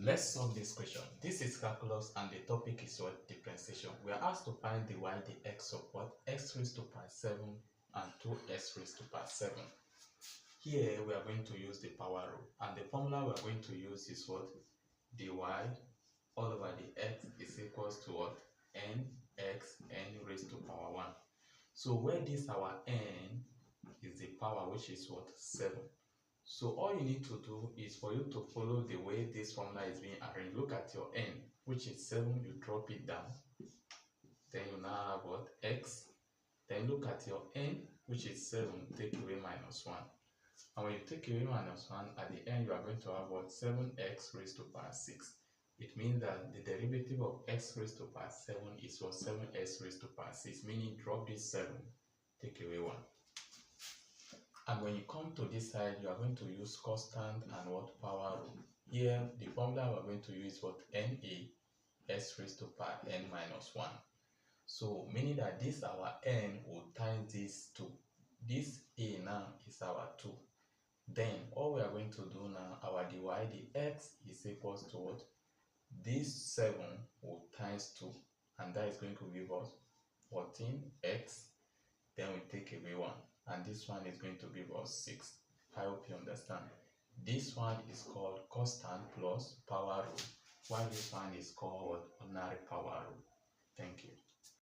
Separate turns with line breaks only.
Let's solve this question. This is calculus and the topic is what? Differentiation. We are asked to find the y, the x of what? X raised to power 7 and 2x raised to power 7. Here we are going to use the power rule, and the formula we are going to use is what? dy all over the x is equals to what? Nx n raised to power 1. So where this our n is the power, which is what? 7. So all you need to do is for you to follow the way this formula is being arranged. Look at your n, which is 7, you drop it down. Then you now have what? X. Then look at your n, which is 7, take away minus 1. And when you take away minus 1, at the end you are going to have what? 7x raised to power 6. It means that the derivative of x raised to power 7 is what? 7x raised to power 6, meaning drop this 7, take away 1. And when you come to this side, you are going to use constant and what? Power rule. Here, the formula we are going to use what? Na s raised to power n minus 1. So, meaning that this our n will times this 2. This a now is our 2. Then, all we are going to do now, our dy, the x is equals to what? This 7 will times 2. And that is going to give us 14x. Then we take away 1. And this one is going to give us 6. I hope you understand. This one is called constant plus power rule, while this one is called ordinary power rule. Thank you.